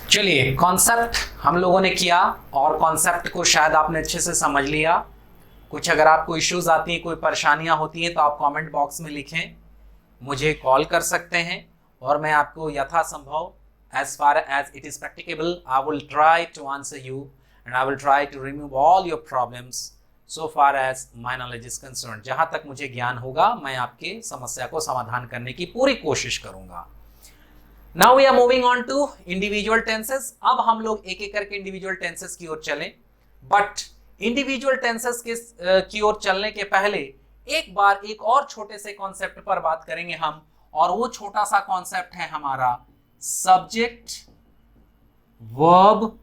चलिए, कॉन्सेप्ट हम लोगों ने किया और कॉन्सेप्ट को शायद आपने अच्छे से समझ लिया। कुछ अगर आपको इश्यूज आती हैं, कोई परेशानियां होती हैं तो आप कमेंट बॉक्स में लिखें, मुझे कॉल कर सकते हैं और मैं आपको यथासंभव as far as it is practicable I will try to answer you and I will try to remove all your problems so far as my knowledge is concerned। जहां तक मुझे ज्ञान होगा मैं आपके समस्या को समाधान करने की पूरी कोशिश करूंगा। Now we are moving on to individual tenses। अब हम लोग एक एक करके individual tenses की ओर चलें, बट individual tenses की ओर चलने के पहले एक बार एक और छोटे से कॉन्सेप्ट पर बात करेंगे हम, और वो छोटा सा कॉन्सेप्ट है हमारा सब्जेक्ट वर्ब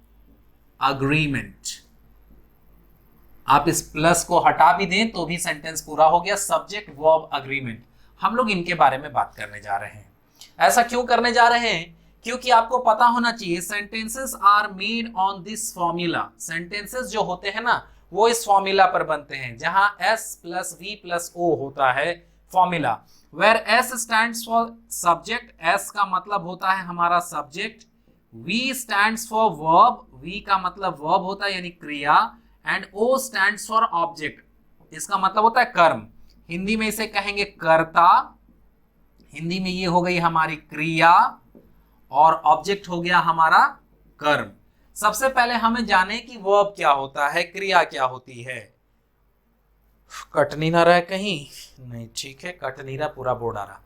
अग्रीमेंट। आप इस प्लस को हटा भी दें तो भी सेंटेंस पूरा हो गया। सब्जेक्ट वर्ब अग्रीमेंट, हम लोग इनके बारे में बात करने जा रहे हैं। ऐसा क्यों करने जा रहे हैं? क्योंकि आपको पता होना चाहिए sentences are made on this formula. Sentences जो होते हैं ना वो इस फॉर्मूला पर बनते हैं, जहां S plus V plus O होता है formula. Where S stands for subject, S का मतलब होता है हमारा subject, V stands for verb, V का मतलब वर्ब होता है यानी क्रिया, and O stands for object, इसका मतलब होता है कर्म। हिंदी में इसे कहेंगे कर्ता, हिंदी में ये हो गई हमारी क्रिया और ऑब्जेक्ट हो गया हमारा कर्म। सबसे पहले हमें जाने कि वर्ब क्या होता है, क्रिया क्या होती है। कट नहीं ना रहा कहीं? नहीं, ठीक है, कट नहीं रहा, पूरा बोर्ड आ रहा।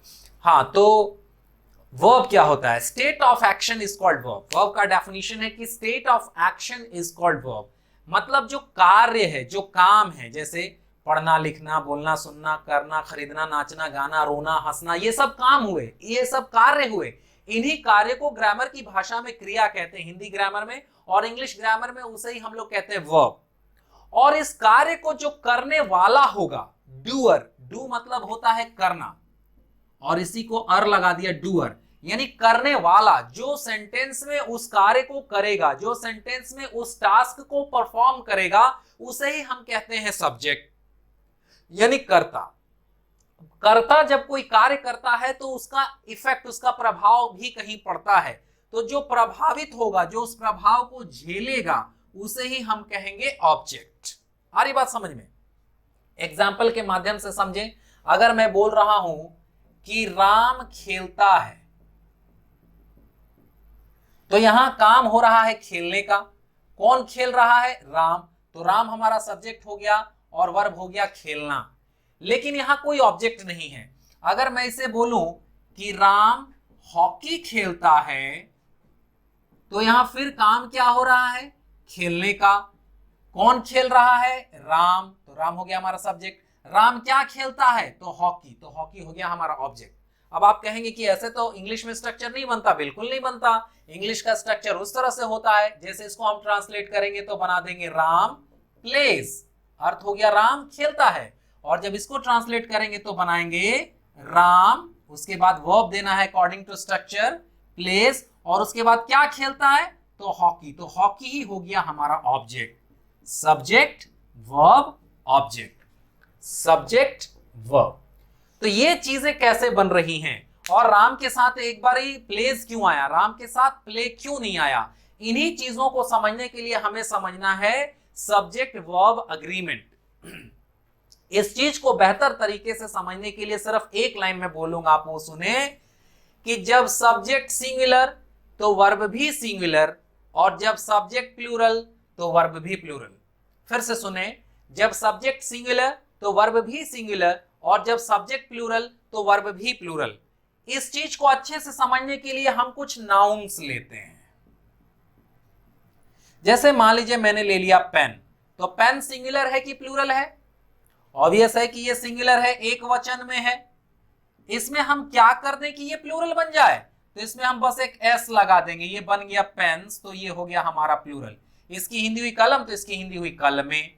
हाँ, तो वर्ब क्या होता है? State of action is called verb. Verb का डेफिनेशन है कि state of action is called verb, मतलब जो कार्य है, जो काम है, जैसे पढ़ना, लिखना, बोलना, सुनना, करना, खरीदना, नाचना, गाना, रोना, हंसना, ये सब काम हुए, ये सब कार्य हुए। इन्हीं कार्य को ग्रामर की भाषा में क्रिया कहते हैं, हिंदी ग्रामर में, और इंग्लिश ग्रामर में उसे ही हम लोग कहते हैं वर्ब। और इस कार्य को जो करने वाला होगा, डूअर, डू मतलब होता है करना, और इसी को अर लगा दिया, डूअर, यानी करने वाला, जो सेंटेंस में उस कार्य को करेगा, जो सेंटेंस में उस टास्क को परफॉर्म करेगा, उसे ही हम कहते हैं सब्जेक्ट, यानी कर्ता। कर्ता जब कोई कार्य करता है तो उसका इफेक्ट, उसका प्रभाव भी कहीं पड़ता है, तो जो प्रभावित होगा, जो उस प्रभाव को झेलेगा, उसे ही हम कहेंगे ऑब्जेक्ट। आ रही बात समझ में? एग्जाम्पल के माध्यम से समझें। अगर मैं बोल रहा हूं कि राम खेलता है, तो यहां काम हो रहा है खेलने का। कौन खेल रहा है? राम। तो राम हमारा सब्जेक्ट हो गया और वर्ब हो गया खेलना, लेकिन यहां कोई ऑब्जेक्ट नहीं है। अगर मैं इसे बोलूं कि राम हॉकी खेलता है, तो यहां फिर काम क्या हो रहा है? खेलने का। कौन खेल रहा है? राम। तो राम हो गया हमारा सब्जेक्ट। राम क्या खेलता है? तो हॉकी। तो हॉकी हो गया हमारा ऑब्जेक्ट। अब आप कहेंगे कि ऐसे तो इंग्लिश में स्ट्रक्चर नहीं बनता। बिल्कुल नहीं बनता। इंग्लिश का स्ट्रक्चर उस तरह से होता है, जैसे इसको हम ट्रांसलेट करेंगे तो बना देंगे राम प्लेज, अर्थ हो गया राम खेलता है। और जब इसको ट्रांसलेट करेंगे तो बनाएंगे राम, उसके बाद वर्ब देना है अकॉर्डिंग टू स्ट्रक्चर, प्लेस, और उसके बाद क्या खेलता है? तो हॉकी। तो हॉकी ही हो गया हमारा object. Subject verb object, subject verb. तो ये चीजें कैसे बन रही हैं? और राम के साथ एक बार ही प्लेस क्यों आया, राम के साथ प्ले क्यों नहीं आया? इन्हीं चीजों को समझने के लिए हमें समझना है सब्जेक्ट वर्ब अग्रीमेंट। इस चीज को बेहतर तरीके से समझने के लिए सिर्फ एक लाइन में बोलूंगा, आप वो सुने कि जब सब्जेक्ट सिंगुलर तो वर्ब भी सिंगुलर, और जब सब्जेक्ट प्लूरल तो वर्ब भी प्लूरल। फिर से सुने, जब सब्जेक्ट सिंगुलर तो वर्ब भी सिंगुलर, और जब सब्जेक्ट प्लूरल तो वर्ब भी प्लूरल। इस चीज को अच्छे से समझने के लिए हम कुछ नाउन्स लेते हैं। जैसे मान लीजिए मैंने ले लिया पेन, तो पेन सिंगुलर है कि प्लूरल है? ऑब्वियस है कि ये सिंगुलर है, एक वचन में है। इसमें हम क्या कर दें कि ये प्लूरल बन जाए? तो इसमें हम बस एक एस लगा देंगे, ये बन गया पेन्स, तो ये हो गया हमारा प्लूरल। इसकी हिंदी हुई कलम, तो इसकी हिंदी हुई कलमें।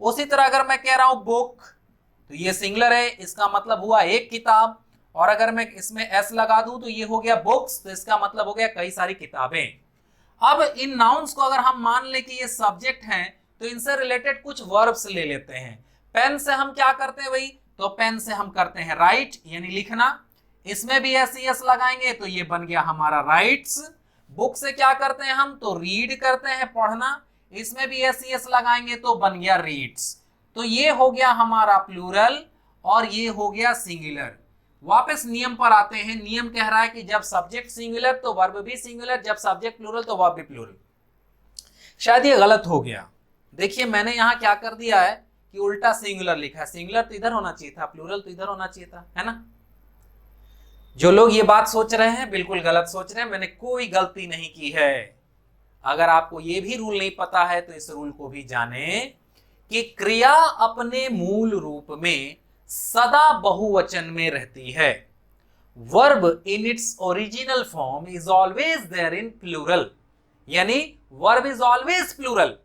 उसी तरह अगर मैं कह रहा हूं बुक, तो ये सिंगुलर है, इसका मतलब हुआ एक किताब, और अगर मैं इसमें एस लगा दूं तो ये हो गया बुक्स, तो इसका मतलब हो गया कई सारी किताबें। अब इन नाउन्स को अगर हम मान ले कि ये सब्जेक्ट हैं, तो इनसे रिलेटेड कुछ वर्ब्स ले लेते हैं। पेन से हम क्या करते हैं भाई? तो पेन से हम करते हैं राइट, यानी लिखना। इसमें भी एस लगाएंगे तो ये बन गया हमारा राइट्स। बुक से क्या करते हैं हम, तो रीड करते हैं, पढ़ना, इसमें भी एस लगाएंगे तो बन गया रीड्स। तो ये हो गया हमारा प्लूरल और ये हो गया सिंगुलर। वापस नियम पर आते हैं। नियम कह रहा है कि जब सब्जेक्ट सिंगुलर तो वर्ब भी सिंगुलर, जब सब्जेक्ट प्लूरल तो वर्ब भी प्लूरल। शायद ये गलत हो गया। देखिए मैंने यहां क्या कर दिया है कि उल्टा सिंगुलर लिखा है। सिंगुलर तो इधर होना चाहिए था, प्लूरल तो इधर होना चाहिए था, है ना। जो लोग ये बात सोच रहे हैं बिल्कुल गलत सोच रहे हैं, मैंने कोई गलती नहीं की है। अगर आपको ये भी रूल नहीं पता है तो इस रूल को भी जाने कि क्रिया अपने मूल रूप में सदा बहुवचन में रहती है। Verb in its original form is always there in plural, यानी वर्ब इज ऑलवेज प्लूरल।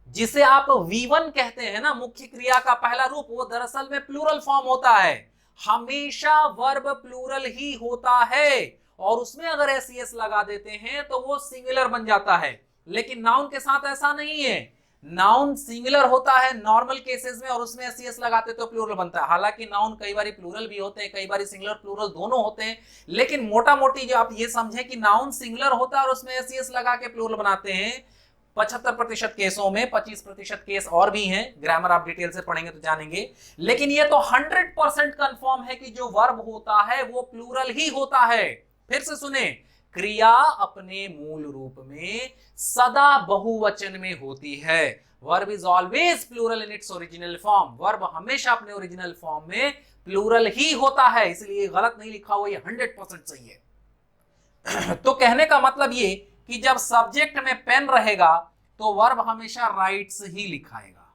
जिसे आप V1 कहते हैं ना, मुख्य क्रिया का पहला रूप, वो दरअसल में प्लूरल फॉर्म होता है। हमेशा वर्ब प्लूरल ही होता है, और उसमें अगर एस लगा देते हैं तो वो सिंगुलर बन जाता है। लेकिन नाउन के साथ ऐसा नहीं है। नाउन सिंगुलर होता है नॉर्मल केसेस में, और उसमें एस लगाते तो प्लूरल बनता है। हालांकि नाउन कई बार प्लूरल भी होते हैं, कई बार सिंगुलर प्लूरल दोनों होते हैं, लेकिन मोटा मोटी जो आप ये समझे कि नाउन सिंगुलर होता है और उसमें एस लगा के प्लूरल बनाते हैं 75% केसों में। 25% केस और भी हैं, ग्रामर आप डिटेल से पढ़ेंगे तो जानेंगे। लेकिन ये तो 100% कंफर्म है कि जो वर्ब होता है वो प्लूरल ही होता है। फिर से सुने, क्रिया अपने मूल रूप में सदा बहुवचन में होती है। Verb is always plural in its original form. Verb हमेशा अपने ओरिजिनल फॉर्म में प्लूरल ही होता है, इसलिए गलत नहीं लिखा हुआ, ये 100% सही है। तो कहने का मतलब ये कि जब सब्जेक्ट में पेन रहेगा तो वर्ब हमेशा राइट्स ही लिखाएगा।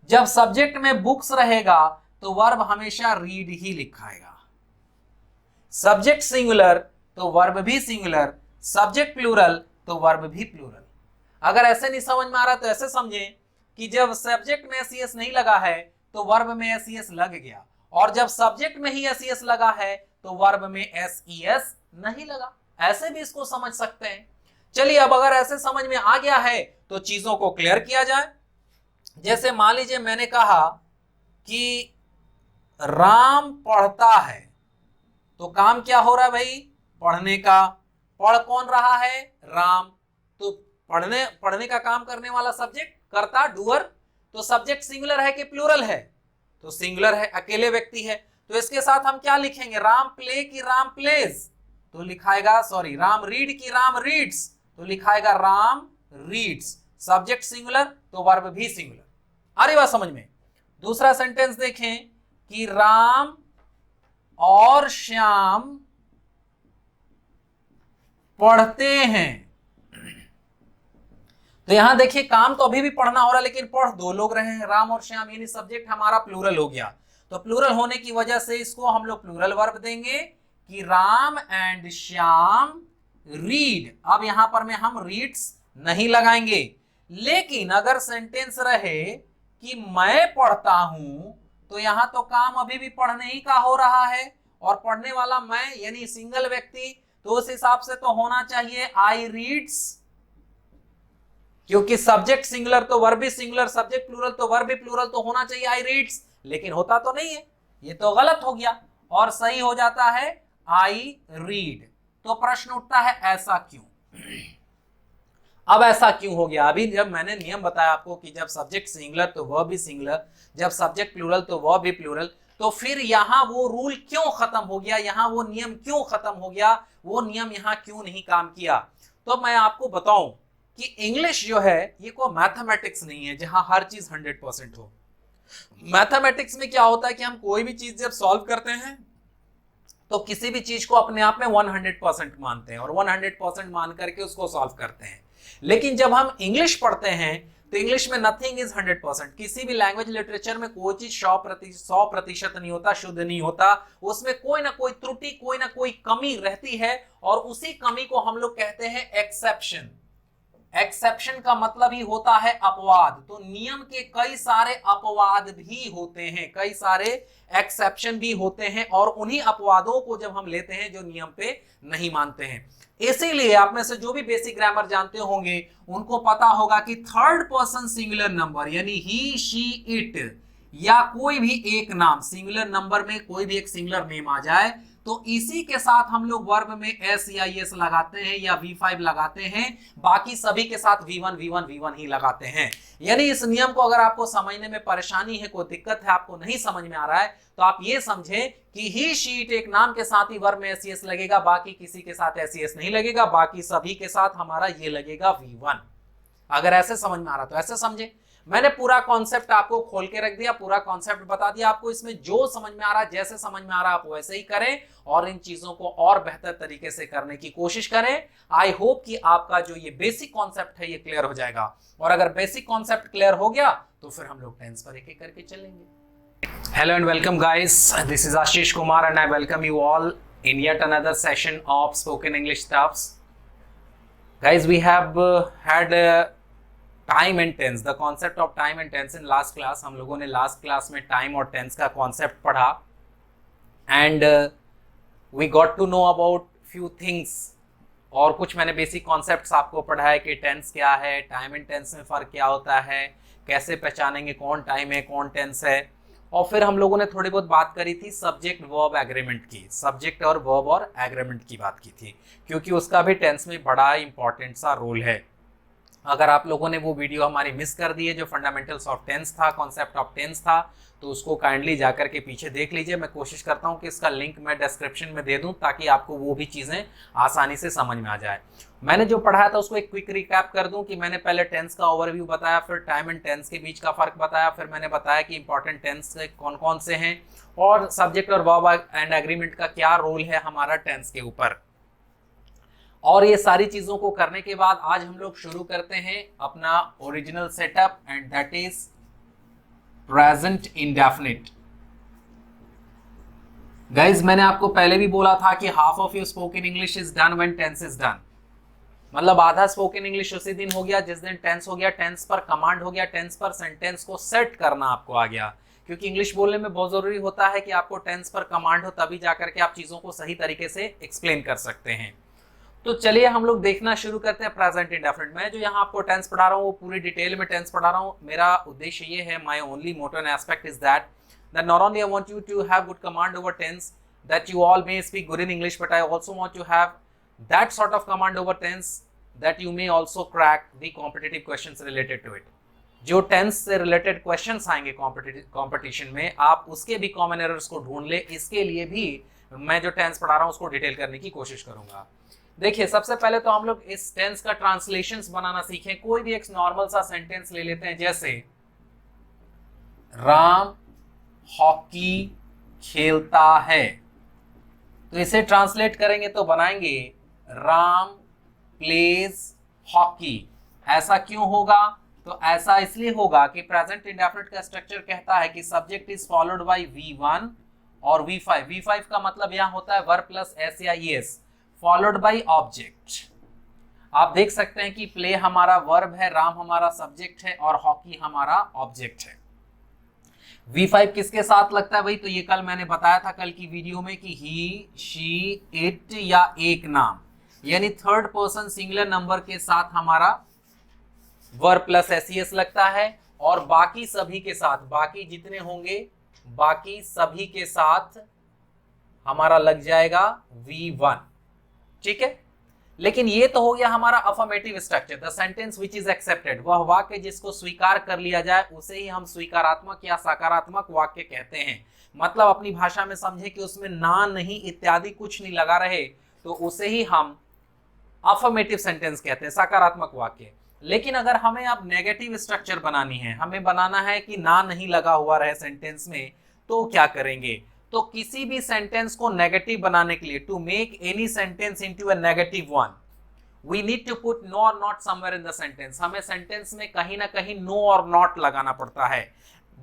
जब सब्जेक्ट में बुक्स रहेगा तो वर्ब हमेशा रीड ही लिखाएगा। सब्जेक्ट सिंगुलर तो वर्ब भी सिंगुलर, सब्जेक्ट प्लूरल तो वर्ब भी प्लूरल। अगर ऐसे नहीं समझ में आ रहा तो ऐसे समझें कि जब सब्जेक्ट में एस नहीं लगा है तो वर्ब में एस लग गया, और जब सब्जेक्ट में ही एस लगा है तो वर्ब में एस नहीं लगा। ऐसे भी इसको समझ सकते हैं। चलिए अब अगर ऐसे समझ में आ गया है तो चीजों को क्लियर किया जाए। जैसे मान लीजिए मैंने कहा कि राम पढ़ता है, तो काम क्या हो रहा है भाई, पढ़ने का। पढ़ कौन रहा है, राम। तो पढ़ने का काम करने वाला सब्जेक्ट, कर्ता, डूअर। तो सब्जेक्ट सिंगुलर है कि प्लूरल है, तो सिंगुलर है, अकेले व्यक्ति है। तो इसके साथ हम क्या लिखेंगे, राम प्ले की राम प्लेज, तो लिखाएगा सॉरी राम रीड की राम रीड्स, तो लिखाएगा राम रीड्स। सब्जेक्ट सिंगुलर तो वर्ब भी सिंगुलर। आ रही बात समझ में। दूसरा सेंटेंस देखें कि राम और श्याम पढ़ते हैं। तो यहां देखिए काम तो अभी भी पढ़ना हो रहा है, लेकिन पढ़ दो लोग रहे हैं, राम और श्याम, यानी सब्जेक्ट हमारा प्लूरल हो गया। तो प्लूरल होने की वजह से इसको हम लोग प्लूरल वर्ब देंगे कि राम एंड श्याम रीड। अब यहां पर में हम रीड्स नहीं लगाएंगे। लेकिन अगर सेंटेंस रहे कि मैं पढ़ता हूं, तो यहां तो काम अभी भी पढ़ने ही का हो रहा है, और पढ़ने वाला मैं यानी सिंगल व्यक्ति, तो उस हिसाब से तो होना चाहिए आई रीड्स, क्योंकि सब्जेक्ट सिंगुलर तो वर्ब भी सिंगुलर, सब्जेक्ट प्लूरल तो वर्ब भी प्लूरल, तो होना चाहिए आई रीड्स। लेकिन होता तो नहीं है, ये तो गलत हो गया, और सही हो जाता है आई रीड। तो प्रश्न उठता है ऐसा क्यों। अब ऐसा क्यों हो गया, अभी जब मैंने नियम बताया आपको कि जब सब्जेक्ट सिंगुलर तो वर्ब भी सिंगुलर, जब सब्जेक्ट प्लूरल तो वर्ब भी प्लूरल, तो फिर यहां वो रूल क्यों खत्म हो गया, यहां वो नियम क्यों खत्म हो गया, वो नियम यहां क्यों नहीं काम किया। तो मैं आपको बताऊं कि इंग्लिश जो है ये कोई मैथमेटिक्स नहीं है जहां हर चीज 100% हो। मैथमेटिक्स में क्या होता है कि हम कोई भी चीज जब सॉल्व करते हैं तो किसी भी चीज को अपने आप में 100% मानते हैं, और 100% मान करके उसको सॉल्व करते हैं। लेकिन जब हम इंग्लिश पढ़ते हैं तो इंग्लिश में नथिंग इज 100%। किसी भी लैंग्वेज लिटरेचर में कोई चीज 100% नहीं होता, शुद्ध नहीं होता, उसमें कोई ना कोई त्रुटि, कोई ना कोई कमी रहती है, और उसी कमी को हम लोग कहते हैं एक्सेप्शन। एक्सेप्शन का मतलब ही होता है अपवाद। तो नियम के कई सारे अपवाद भी होते हैं, कई सारे एक्सेप्शन भी होते हैं, और उन्हीं अपवादों को जब हम लेते हैं जो नियम पे नहीं मानते हैं। इसीलिए आप में से जो भी बेसिक ग्रामर जानते होंगे उनको पता होगा कि थर्ड पर्सन सिंगुलर नंबर यानी ही, शी, इट, या कोई भी एक नाम सिंगुलर नंबर में कोई भी एक सिंगुलर नेम आ जाए तो इसी के साथ हम लोग वर्ब में एस या एस लगाते हैं या V5 लगाते हैं, बाकी सभी के साथ V1 V1 V1 ही लगाते हैं। यानी इस नियम को अगर आपको समझने में परेशानी है, कोई दिक्कत है, आपको नहीं समझ में आ रहा है, तो आप ये समझें कि ही शी इट एक नाम के साथ ही वर्ब में एस एस लगेगा, बाकी किसी के साथ एस एस नहीं लगेगा, बाकी सभी के साथ हमारा ये लगेगा V1। अगर ऐसे समझ में आ रहा तो ऐसे समझे। मैंने पूरा कॉन्सेप्ट आपको खोल के रख दिया, पूरा कॉन्सेप्ट बता दिया आपको, इसमें जो समझ में आ रहा है, जैसे समझ में आ रहा है, आप वैसे ही करें और इन चीजों को और बेहतर तरीके से करने की कोशिश करें। आई होप कि आपका जो ये बेसिक कॉन्सेप्ट है ये क्लियर हो जाएगा, और अगर बेसिक कॉन्सेप्ट क्लियर हो गया तो फिर हम लोग टेंस पर एक एक करके चलेंगे। Hello and welcome guys, this is Ashish Kumar and I welcome you all in yet another session of spoken English stuffs. Guys, we have had time and tense, the concept of time and tense in last class. हम लोगों ने last class में time और tense का concept पढ़ा and we got to know about few things. और कुछ मैंने basic concepts आपको पढ़ाया कि tense क्या है, time and tense में फ़र्क क्या होता है, कैसे पहचानेंगे कौन time है कौन tense है, और फिर हम लोगों ने थोड़ी बहुत बात करी थी सब्जेक्ट वर्ब एग्रीमेंट की, सब्जेक्ट और वर्ब और एग्रीमेंट की बात की थी, क्योंकि उसका भी टेंस में बड़ा इंपॉर्टेंट सा रोल है। अगर आप लोगों ने वो वीडियो हमारी मिस कर दी है जो फंडामेंटल्स ऑफ टेंस था, कॉन्सेप्ट ऑफ टेंस था, तो उसको काइंडली जाकर के पीछे देख लीजिए। मैं कोशिश करता हूँ कि इसका लिंक मैं डिस्क्रिप्शन में दे दूँ ताकि आपको वो भी चीज़ें आसानी से समझ में आ जाए। मैंने जो पढ़ाया था उसको एक क्विक रिकैप कर दूं कि मैंने पहले टेंस का ओवरव्यू बताया, फिर टाइम एंड टेंस के बीच का फर्क बताया, फिर मैंने बताया कि इंपॉर्टेंट टेंस कौन कौन से हैं और सब्जेक्ट और वर्ब एंड एग्रीमेंट का क्या रोल है हमारा टेंस के ऊपर। और ये सारी चीजों को करने के बाद आज हम लोग शुरू करते हैं अपना original setup and that is present indefinite. Guys, मैंने आपको पहले भी बोला था कि half of your spoken English is done when tense is done. मतलब आधा स्पोकन इंग्लिश उसी दिन हो गया जिस दिन टेंस हो गया, टेंस पर कमांड हो गया, टेंस पर सेंटेंस को सेट करना आपको आ गया। क्योंकि इंग्लिश बोलने में बहुत जरूरी होता है कि आपको टेंस पर कमांड हो, तभी जाकर के आप चीजों को सही तरीके से एक्सप्लेन कर सकते हैं। तो चलिए हम लोग देखना शुरू करते हैं प्रेजेंट इंडेफिनिट। मैं जो यहाँ आपको टेंस पढ़ा रहा हूँ वो पूरी डिटेल में टेंस पढ़ा रहा हूँ। मेरा उद्देश्य ये है, my only motto and aspect is that not only I want you to have good command over tense, that you all may speak good in English, but I also want to have that sort of command over tense that you may also crack the competitive questions related to it. जो tense से related questions आएंगे competition में, आप उसके भी common errors को ढूंढ ले। इसके लिए भी मैं जो tense पढ़ा रहा हूँ उसको डिटेल करने की कोशिश करूंगा। देखिए, सबसे पहले तो हम लोग इस tense का translations बनाना सीखें। कोई भी एक नॉर्मल सा सेंटेंस ले लेते हैं, जैसे राम हॉकी खेलता है, तो इसे ट्रांसलेट करेंगे तो बनाएंगे राम प्लेज हॉकी। ऐसा क्यों होगा? तो ऐसा इसलिए होगा कि प्रेजेंट इंडेफिनिट का स्ट्रक्चर कहता है कि subject is followed by V1 और V5। V5 का मतलब यहां होता है वर्ब प्लस एस या एस फॉलोड बाय ऑब्जेक्ट। आप देख सकते हैं कि प्ले हमारा वर्ब है, राम हमारा सब्जेक्ट है और हॉकी हमारा ऑब्जेक्ट है। V5 किसके साथ लगता है भाई? तो ये कल मैंने बताया था कल की वीडियो में कि ही शी इट या एक नाम, यानी थर्ड पर्सन सिंगुलर नंबर के साथ हमारा वर्ब प्लस एस लगता है, और बाकी सभी के साथ, बाकी जितने होंगे बाकी सभी के साथ हमारा लग जाएगा V1। ठीक है, लेकिन ये तो हो गया हमारा affirmative structure, the sentence which is accepted. वह वाक्य जिसको स्वीकार कर लिया जाए उसे ही हम स्वीकारात्मक या सकारात्मक वाक्य कहते हैं। मतलब अपनी भाषा में समझे कि उसमें ना, नहीं इत्यादि कुछ नहीं लगा रहे, तो उसे ही हम अफर्मेटिव सेंटेंस कहते हैं, सकारात्मक वाक्य। लेकिन अगर हमें अब नेगेटिव स्ट्रक्चर बनानी है, हमें बनाना है कि ना नहीं लगा हुआ रहे सेंटेंस में, तो क्या करेंगे? तो किसी भी सेंटेंस को नेगेटिव बनाने के लिए, to make any sentence into a negative one, we need to put no और not somewhere in the sentence. हमें सेंटेंस में कहीं ना कहीं नो और नॉट लगाना पड़ता है,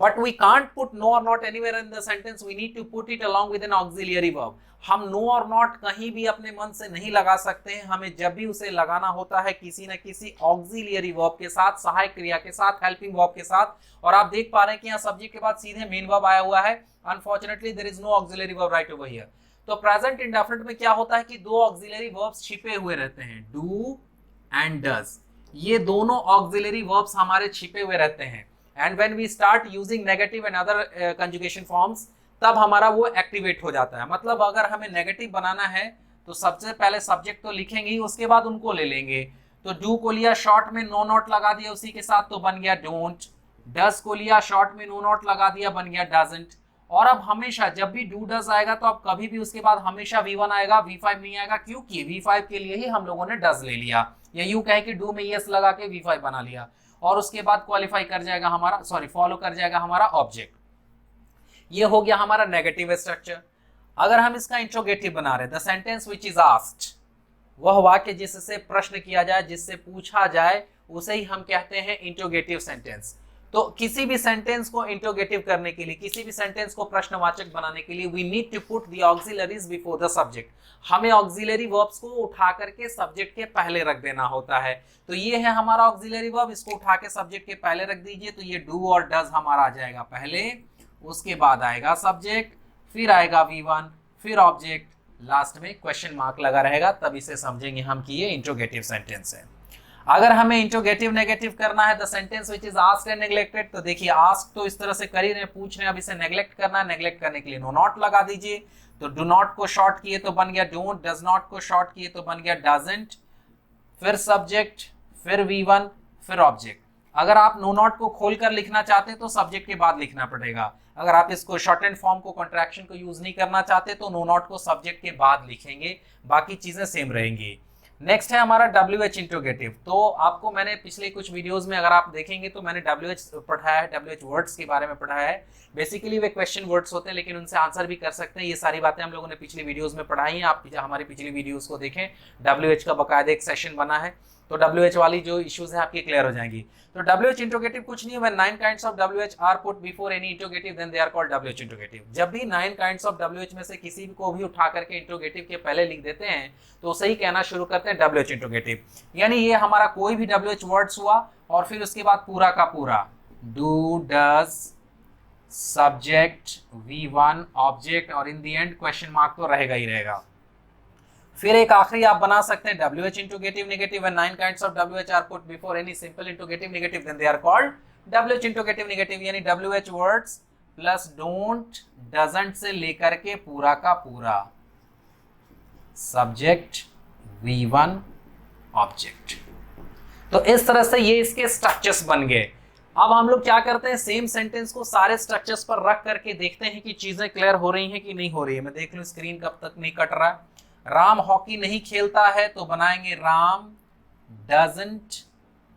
but we can't put no और not anywhere in the sentence, we need to put it along with an auxiliary verb. हम नो और नॉट कहीं भी अपने मन से नहीं लगा सकते हैं, हमें जब भी उसे लगाना होता है किसी न किसी ऑक्सिलियरी वर्ब के साथ, सहायक क्रिया के साथ, हेल्पिंग वर्ब के साथ। और आप देख पा रहे हैं कि यहाँ सब्जेक्ट के बाद सीधे मेन वर्ब आया हुआ है। Unfortunately there is no auxiliary verb right over here. तो प्रेजेंट इंडेफिनिट में क्या होता है कि दो ऑक्सिलियरी वर्ब्स छिपे हुए रहते हैं, डू एंड डज। ये दोनों ऑक्सिलियरी वर्ब्स हमारे छिपे हुए रहते हैं। And when we start using negative and other conjugation forms, तब हमारा वो एक्टिवेट हो जाता है। मतलब अगर हमें नेगेटिव बनाना है तो सबसे पहले सब्जेक्ट तो लिखेंगे ही, उसके बाद उनको ले लेंगे। तो डू को लिया शॉर्ट में, नो नॉट लगा दिया उसी के साथ, तो बन गया डोंट। डस को लिया शॉर्ट में, नो नॉट लगा दिया, बन गया डजंट। और अब हमेशा जब भी डू डज आएगा तो अब कभी भी उसके बाद हमेशा V1 आएगा, V5 नहीं आएगा, क्योंकि V5 के लिए ही हम लोगों ने डज ले लिया, या यूं कहे कि डू में यस लगा के V5 बना लिया, और उसके बाद क्वालिफाई कर जाएगा हमारा, सॉरी फॉलो कर जाएगा हमारा ऑब्जेक्ट। ये हो गया हमारा नेगेटिव स्ट्रक्चर। अगर हम इसका इंट्रोगेटिव बना रहे, the sentence which is asked, वह वाक्य जिससे प्रश्न किया जाए, जिससे पूछा जाए, उसे ही हम कहते हैं इंट्रोगेटिव सेंटेंस। तो किसी भी सेंटेंस को इंट्रोगेटिव करने के लिए, किसी भी सेंटेंस को प्रश्नवाचक बनाने के लिए, we need to put the auxiliaries before the subject. हमें ऑक्सिलरी वर्ब्स को उठा करके सब्जेक्ट के पहले रख देना होता है। तो ये है हमारा ऑक्सिलरी वर्ब, इसको उठा के सब्जेक्ट के पहले रख दीजिए। तो ये डू और डज हमारा आ जाएगा पहले, उसके बाद आएगा सब्जेक्ट, फिर आएगा V1, फिर ऑब्जेक्ट, लास्ट में क्वेश्चन मार्क लगा रहेगा। तब इसे समझेंगे हम कि ये इंट्रोगेटिव सेंटेंस है। अगर हमें इंट्रोगेटिव नेगेटिव करना है, the sentence which is asked and neglected, तो देखिए आस्क तो इस तरह से कर ही रहे, पूछ रहे हैं, अब इसे नेग्लेक्ट करना है। नेग्लेक्ट करने के लिए नो नॉट लगा दीजिए। तो डू नॉट को शॉर्ट किए तो बन गया डोंट, डज नॉट को शॉर्ट किए तो बन गया डजंट, फिर सब्जेक्ट, फिर V1, फिर ऑब्जेक्ट। अगर आप नो नॉट को खोलकर लिखना चाहते हैं तो सब्जेक्ट के बाद लिखना पड़ेगा। अगर आप इसको शॉर्ट एंड फॉर्म को, कॉन्ट्रैक्शन को यूज नहीं करना चाहते तो नो नॉट को सब्जेक्ट के बाद लिखेंगे, बाकी चीजें सेम रहेंगी। नेक्स्ट है हमारा WH इंट्रोगेटिव। तो आपको मैंने पिछले कुछ वीडियोस में अगर आप देखेंगे तो मैंने WH पढ़ाया है, WH वर्ड्स के बारे में पढ़ाया है। बेसिकली वे क्वेश्चन वर्ड्स होते हैं, लेकिन उनसे आंसर भी कर सकते हैं। ये सारी बातें हम लोगों ने पिछली वीडियोस में पढ़ाई हैं, आप हमारी पिछली वीडियोस को देखें, WH का बकायदा एक सेशन बना है, तो WH वाली जो इश्यूज है आपकी क्लियर हो जाएंगी। तो WH इंट्रोगेटिव कुछ नहीं है, when 9 kinds of WH are put before any interrogative then they are called WH interrogative. जब भी 9 kinds of WH में से किसी को भी उठा करके इंट्रोगेटिव के पहले लिख देते हैं तो उसे ही कहना शुरू करते हैं WH इंट्रोगेटिव। यानी ये हमारा कोई भी WH वर्ड्स हुआ और फिर उसके बाद पूरा का पूरा do, does, subject, V1, object, और in the end question mark तो रहेगा ही रहेगा। फिर एक आखिरी आप बना सकते हैं WH interrogative negative, when 9 kinds of WH are put before any simple interrogative negative then they are called WH interrogative negative. यानी WH words plus don't, doesn't say लेकर के पूरा का पूरा सब्जेक्ट, V1, ऑब्जेक्ट। तो इस तरह से ये इसके स्ट्रक्चर्स बन गए। अब हम लोग क्या करते हैं, सेम सेंटेंस को सारे स्ट्रक्चर्स पर रख करके देखते हैं कि चीजें क्लियर हो रही हैं कि नहीं हो रही है। मैं देख लूं स्क्रीन कब तक नहीं कट रहा है। राम हॉकी नहीं खेलता है तो बनाएंगे Ram doesn't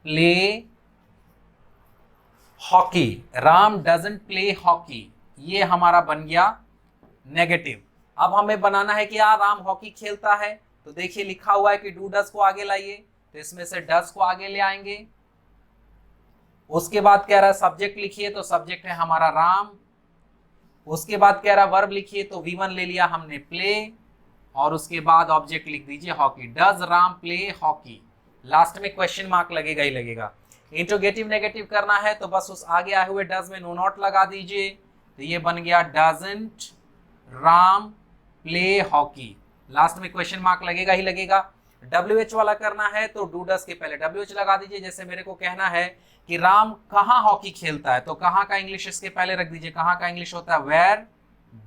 play hockey, Ram doesn't play hockey, ये हमारा बन गया नेगेटिव। अब हमें बनाना है कि यार राम हॉकी खेलता है, तो देखिए लिखा हुआ है कि डू डज को आगे लाइए, तो इसमें से डज को आगे ले आएंगे। उसके बाद कह रहा है सब्जेक्ट लिखिए, तो सब्जेक्ट है हमारा राम। उसके बाद कह रहा है वर्ब लिखिए, तो V1 ले लिया हमने प्ले, और उसके बाद ऑब्जेक्ट लिख दीजिए hockey. Does Ram play hockey, last में क्वेश्चन मार्क लगेगा ही लगेगा। इंट्रोगेटिव नेगेटिव करना है तो बस उस आगे आए हुए डज में नो नॉट लगा दीजिए, तो ये बन गया doesn't Ram play hockey, last में क्वेश्चन मार्क लगेगा ही लगेगा। WH वाला करना है तो डू डज के पहले WH लगा दीजिए। जैसे मेरे को कहना है कि राम कहाँ हॉकी खेलता है, तो कहाँ का इंग्लिश इसके पहले रख दीजिए। कहाँ का इंग्लिश होता है वेयर,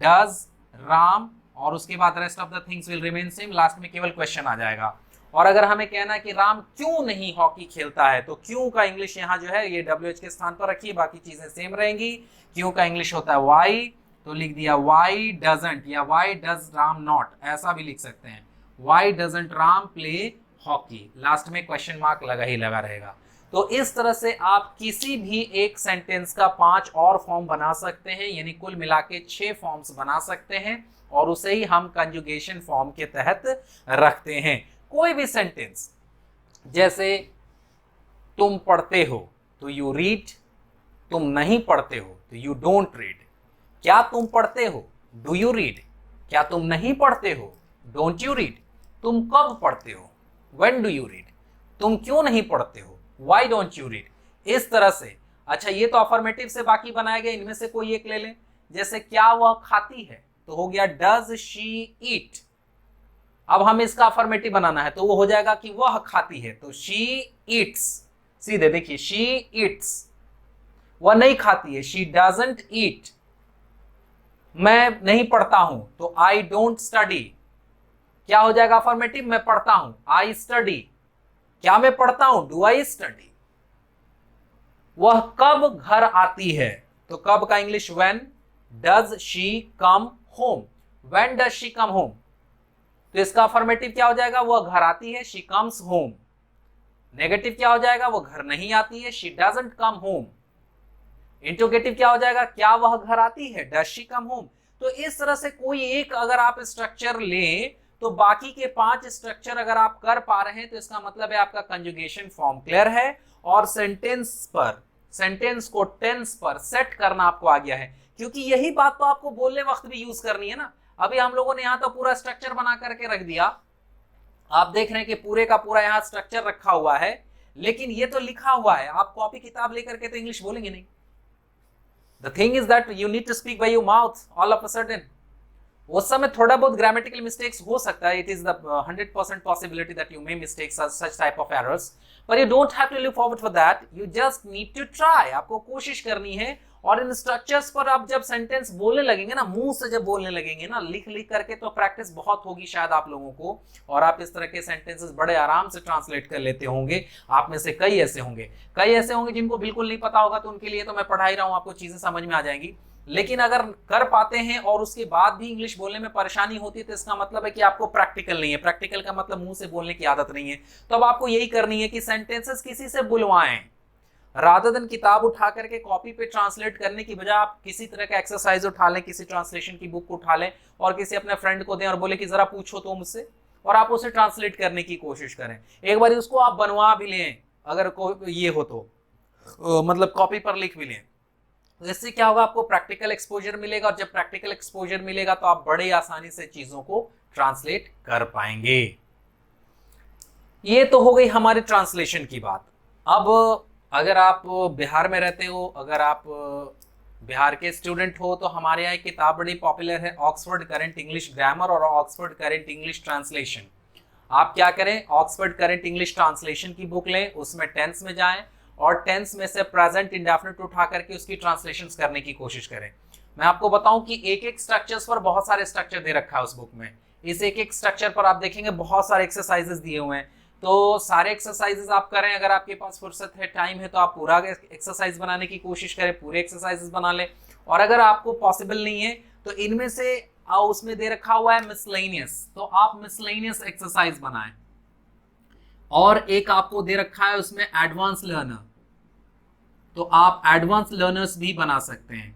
डज, राम, और उसके बाद rest of the things will remain same, last में केवल क्वेश्चन आ जाएगा। और अगर हमें कहना है कि राम क्यों नहीं हॉकी खेलता है, तो क्यों का इंग्लिश यहाँ जो है ये WH के स्थान पर रखिए, बाकी चीजें सेम रहेंगी। क्यों का इंग्लिश होता है वाई, तो लिख दिया वाई डजंट, या वाई डज राम नॉट, ऐसा भी लिख सकते हैं, why doesn't Ram play hockey, last में क्वेश्चन मार्क लगा ही लगा रहेगा। तो इस तरह से आप किसी भी एक सेंटेंस का 5 और फॉर्म बना सकते हैं, यानी कुल मिला के 6 फॉर्म्स बना सकते हैं, और उसे ही हम कंजुगेशन फॉर्म के तहत रखते हैं। कोई भी सेंटेंस, जैसे तुम पढ़ते हो तो यू रीड, तुम नहीं पढ़ते हो तो यू डोंट रीड। क्या तुम पढ़ते हो, डू यू रीड। क्या तुम नहीं पढ़ते हो, डोंट यू रीड। तुम कब पढ़ते हो, व्हेन डू यू रीड। तुम क्यों नहीं पढ़ते हो, व्हाई डोंट यू रीड। इस तरह से। अच्छा, ये तो अफर्मेटिव से बाकी बनाए गए, इनमें से कोई एक ले लें। जैसे क्या वह खाती है, तो हो गया डज शी ईट। अब हमें इसका अफर्मेटिव बनाना है तो वो हो जाएगा कि वह खाती है, तो शी ईट्स। सीधे देखिए, शी ईट्स, वह नहीं खाती है, शी डजंट ईट। मैं नहीं पढ़ता हूं, तो आई डोंट स्टडी। क्या हो जाएगा अफर्मेटिव? मैं पढ़ता हूं, आई स्टडी। क्या मैं पढ़ता हूं? Do I study. वह कब घर आती है? तो कब का English when. Does she come home, when does she come home. तो इसका अफर्मेटिव क्या हो जाएगा? वह घर आती है, शी कम्स होम। नेगेटिव क्या हो जाएगा? वो घर नहीं आती है, she doesn't come home. Interrogative क्या हो जाएगा? क्या वह घर आती है, डज शी कम होम। तो इस तरह से कोई एक अगर आप स्ट्रक्चर लें तो बाकी के 5 स्ट्रक्चर अगर आप कर पा रहे हैं तो इसका मतलब है आपका कंजुगेशन फॉर्म क्लियर है और सेंटेंस को टेंस पर सेट करना आपको आ गया है। क्योंकि यही बात तो आपको बोलने वक्त भी यूज करनी है ना। अभी हम लोगों ने यहां तो पूरा स्ट्रक्चर बना करके रख दिया, आप देख रहे हैं कि पूरे का पूरा यहां स्ट्रक्चर रखा हुआ है, लेकिन ये तो लिखा हुआ है, आप कॉपी किताब लेकर के तो इंग्लिश बोलेंगे नहीं। The thing is that you need to speak by your mouth all of a sudden. उस समय थोड़ा बहुत ग्रामेटिकल मिस्टेक्स हो सकता है, it is the 100% possibility that you may mistake such type of errors, पर you don't have to look forward for that, you just need to try. आपको कोशिश करनी है। और इन स्ट्रक्चर्स पर आप जब सेंटेंस बोलने लगेंगे ना, मुंह से जब बोलने लगेंगे ना, लिख लिख करके, तो प्रैक्टिस बहुत होगी शायद आप लोगों को, और आप इस तरह के सेंटेंसेस बड़े आराम से ट्रांसलेट कर लेते होंगे। आप में से कई ऐसे होंगे जिनको बिल्कुल नहीं पता होगा, तो उनके लिए तो मैं पढ़ा ही रहा हूं, आपको चीजें समझ में आ जाएंगी। लेकिन अगर कर पाते हैं और उसके बाद भी इंग्लिश बोलने में परेशानी होती है तो इसका मतलब है कि आपको प्रैक्टिकल नहीं है। प्रैक्टिकल का मतलब मुंह से बोलने की आदत नहीं है। तो अब आपको यही करनी है कि सेंटेंसेस किसी से बुलवाएं, रादर देन किताब उठा करके कॉपी पे ट्रांसलेट करने की बजाय आप किसी तरह का एक्सरसाइज उठा लें, किसी ट्रांसलेशन की बुक उठा लें और किसी अपने फ्रेंड को दें और बोले कि जरा पूछो तो मुझसे, और आप उसे ट्रांसलेट करने की कोशिश करें। एक बार उसको आप बनवा भी लें, अगर कोई ये हो तो मतलब कॉपी पर लिख भी लें। तो इससे क्या होगा? आपको प्रैक्टिकल एक्सपोजर मिलेगा, और जब प्रैक्टिकल एक्सपोजर मिलेगा तो आप बड़े आसानी से चीजों को ट्रांसलेट कर पाएंगे। ये तो हो गई हमारे ट्रांसलेशन की बात। अब अगर आप बिहार में रहते हो, अगर आप बिहार के स्टूडेंट हो, तो हमारे यहाँ एक किताब बड़ी पॉपुलर है, ऑक्सफोर्ड करंट इंग्लिश ग्रामर और ऑक्सफोर्ड करंट इंग्लिश ट्रांसलेशन। आप क्या करें? ऑक्सफोर्ड करंट इंग्लिश ट्रांसलेशन की बुक लें, उसमें टेंस में जाएं और टेंस में से प्रेजेंट इंडेफिनिट उठा करके उसकी ट्रांसलेशंस करने की कोशिश करें। मैं आपको बताऊं कि एक एक स्ट्रक्चर्स पर बहुत सारे स्ट्रक्चर दे रखा है उस बुक में। इस एक एक स्ट्रक्चर पर आप देखेंगे बहुत सारे एक्सरसाइजेस दिए हुए हैं, तो सारे एक्सरसाइजेस आप करें। अगर आपके पास फुर्सत है, टाइम है, तो आप पूरा एक्सरसाइज बनाने की कोशिश करें, पूरे एक्सरसाइजेस बना लें। और अगर आपको पॉसिबल नहीं है तो इनमें से उसमें दे रखा हुआ है मिसलेनियस, तो आप मिसलेनियस एक्सरसाइज बनाएं। और एक आपको दे रखा है उसमें एडवांस लर्नर, तो आप एडवांस लर्नर्स भी बना सकते हैं।